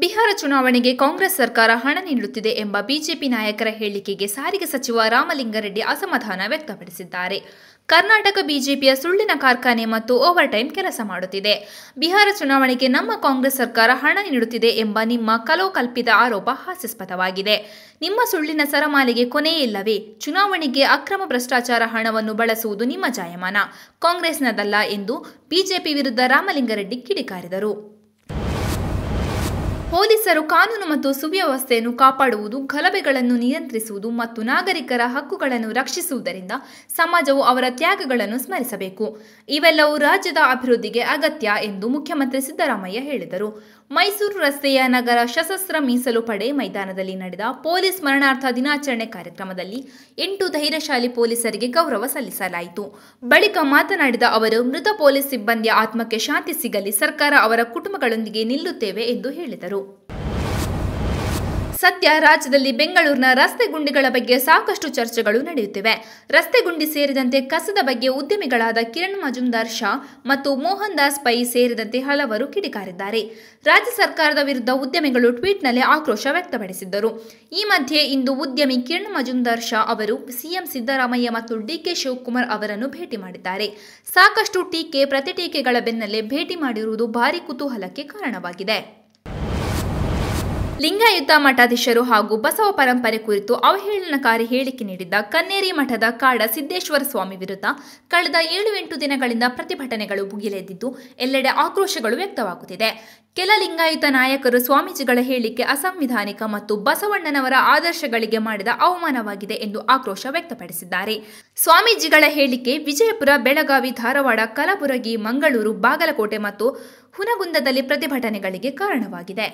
ಬಿಹಾರ ಚುನಾವಣೆಗೆ ಕಾಂಗ್ರೆಸ್ ಸರ್ಕಾರ ಹಣ ನೀಡುತ್ತಿದೆ ಎಂಬ ಬಿಜೆಪಿ ನಾಯಕರ ಹೇಳಿಕೆಗೆ ಸಾರಿಗೆ ಸಚಿವ ರಾಮಲಿಂಗಾರೆಡ್ಡಿ ಅಸಮಾಧಾನ ವ್ಯಕ್ತಪಡಿಸಿದ್ದಾರೆ. ಕರ್ನಾಟಕ ಬಿಜೆಪಿಯ ಸುಳ್ಳಿನ ಕಾರ್ಖಾನೆ ಮತ್ತು ಓವರ್ ಟೈಮ್ ಕೆಲಸ ಮಾಡುತ್ತಿದೆ. ಬಿಹಾರ ಚುನಾವಣೆಗೆ ನಮ್ಮ ಕಾಂಗ್ರೆಸ್ ಸರ್ಕಾರ ಹಣ ನೀಡುತ್ತಿದೆ ಎಂಬ ನಿಮ್ಮ ಕಲೋಕಲ್ಪಿತ ಆರೋಪ ಹಾಸ್ಯಾಸ್ಪದವಾಗಿದೆ. ನಿಮ್ಮ ಸುಳ್ಳಿನ ಸರಮಾಲೆಗೆ ಕೊನೆಯಿಲ್ಲವೇ? ಚುನಾವಣೆಗೆ ಅಕ್ರಮ ಭ್ರಷ್ಟಾಚಾರ ಹಣವನ್ನು ಬಳಸುವುದು ನಿಮ್ಮ ಜಾಯಮಾನ, ಕಾಂಗ್ರೆಸ್ನದಲ್ಲ ಎಂದು ಬಿಜೆಪಿ ವಿರುದ್ಧ ರಾಮಲಿಂಗಾರೆಡ್ಡಿ ಕಿಡಿಕಾರಿದರು. ಪೊಲೀಸರು ಕಾನೂನು ಮತ್ತು ಸುವ್ಯವಸ್ಥೆಯನ್ನು ಕಾಪಾಡುವುದು, ಗಲಭೆಗಳನ್ನು ನಿಯಂತ್ರಿಸುವುದು ಮತ್ತು ನಾಗರಿಕರ ಹಕ್ಕುಗಳನ್ನು ರಕ್ಷಿಸುವುದರಿಂದ ಸಮಾಜವು ಅವರ ತ್ಯಾಗಗಳನ್ನು ಸ್ಮರಿಸಬೇಕು. ಇವೆಲ್ಲವೂ ರಾಜ್ಯದ ಅಭಿವೃದ್ಧಿಗೆ ಅಗತ್ಯ ಎಂದು ಮುಖ್ಯಮಂತ್ರಿ ಸಿದ್ದರಾಮಯ್ಯ ಹೇಳಿದರು. ಮೈಸೂರು ರಸ್ತೆಯ ನಗರ ಸಶಸ್ತ್ರ ಮೀಸಲು ಪಡೆ ಮೈದಾನದಲ್ಲಿ ನಡೆದ ಪೊಲೀಸ್ ಸ್ಮರಣಾರ್ಥ ದಿನಾಚರಣೆ ಕಾರ್ಯಕ್ರಮದಲ್ಲಿ 8 ಧೈರ್ಯಶಾಲಿ ಪೊಲೀಸರಿಗೆ ಗೌರವ ಸಲ್ಲಿಸಲಾಯಿತು. ಬಳಿಕ ಮಾತನಾಡಿದ ಅವರು, ಮೃತ ಪೊಲೀಸ್ ಸಿಬ್ಬಂದಿಯ ಆತ್ಮಕ್ಕೆ ಶಾಂತಿ ಸಿಗಲಿ, ಸರ್ಕಾರ ಅವರ ಕುಟುಂಬಗಳೊಂದಿಗೆ ನಿಲ್ಲುತ್ತೇವೆ ಎಂದು ಹೇಳಿದರು. ಸದ್ಯ ರಾಜ್ಯದಲ್ಲಿ ಬೆಂಗಳೂರಿನ ರಸ್ತೆ ಗುಂಡಿಗಳ ಬಗ್ಗೆ ಸಾಕಷ್ಟು ಚರ್ಚೆಗಳು ನಡೆಯುತ್ತಿವೆ. ರಸ್ತೆ ಗುಂಡಿ ಸೇರಿದಂತೆ ಕಸದ ಬಗ್ಗೆ ಉದ್ಯಮಿಗಳಾದ ಕಿರಣ್ ಮಜುಂದಾರ್ ಶಾ ಮತ್ತು ಮೋಹನ್ ದಾಸ್ ಪೈ ಸೇರಿದಂತೆ ಹಲವರು ಕಿಡಿಕಾರಿದ್ದಾರೆ. ರಾಜ್ಯ ಸರ್ಕಾರದ ವಿರುದ್ಧ ಉದ್ಯಮಿಗಳು ಟ್ವೀಟ್ನಲ್ಲಿ ಆಕ್ರೋಶ ವ್ಯಕ್ತಪಡಿಸಿದ್ದರು. ಈ ಮಧ್ಯೆ ಇಂದು ಉದ್ಯಮಿ ಕಿರಣ್ ಮಜುಂದಾರ್ ಶಾ ಅವರು ಸಿಎಂ ಸಿದ್ದರಾಮಯ್ಯ ಮತ್ತು ಡಿಕೆ ಶಿವಕುಮಾರ್ ಅವರನ್ನು ಭೇಟಿ ಮಾಡಿದ್ದಾರೆ. ಸಾಕಷ್ಟು ಟೀಕೆ ಪ್ರತಿಟೀಕೆಗಳ ಬೆನ್ನಲ್ಲೇ ಭೇಟಿ ಮಾಡಿರುವುದು ಭಾರೀ ಕುತೂಹಲಕ್ಕೆ ಕಾರಣವಾಗಿದೆ. ಲಿಂಗಾಯತ ಮಠಾಧೀಶರು ಹಾಗೂ ಬಸವ ಪರಂಪರೆ ಕುರಿತು ಅವಹೇಳನಕಾರಿ ಹೇಳಿಕೆ ನೀಡಿದ್ದ ಕನ್ನೇರಿ ಮಠದ ಕಾಡ ಸಿದ್ದೇಶ್ವರ ಸ್ವಾಮಿ ವಿರುದ್ಧ ಕಳೆದ 7-8 ದಿನಗಳಿಂದ ಪ್ರತಿಭಟನೆಗಳು ಭುಗಿಲೆದ್ದಿದ್ದು ಎಲ್ಲೆಡೆ ಆಕ್ರೋಶಗಳು ವ್ಯಕ್ತವಾಗುತ್ತಿದೆ. ಕೆಲ ಲಿಂಗಾಯತ ನಾಯಕರು ಸ್ವಾಮೀಜಿಗಳ ಹೇಳಿಕೆ ಅಸಂವಿಧಾನಿಕ ಮತ್ತು ಬಸವಣ್ಣನವರ ಆದರ್ಶಗಳಿಗೆ ಮಾಡಿದ ಅವಮಾನವಾಗಿದೆ ಎಂದು ಆಕ್ರೋಶ ವ್ಯಕ್ತಪಡಿಸಿದ್ದಾರೆ. ಸ್ವಾಮೀಜಿಗಳ ಹೇಳಿಕೆ ವಿಜಯಪುರ, ಬೆಳಗಾವಿ, ಧಾರವಾಡ, ಕಲಬುರಗಿ, ಮಂಗಳೂರು, ಬಾಗಲಕೋಟೆ ಮತ್ತು ಹುನಗುಂದದಲ್ಲಿ ಪ್ರತಿಭಟನೆಗಳಿಗೆ ಕಾರಣವಾಗಿದೆ.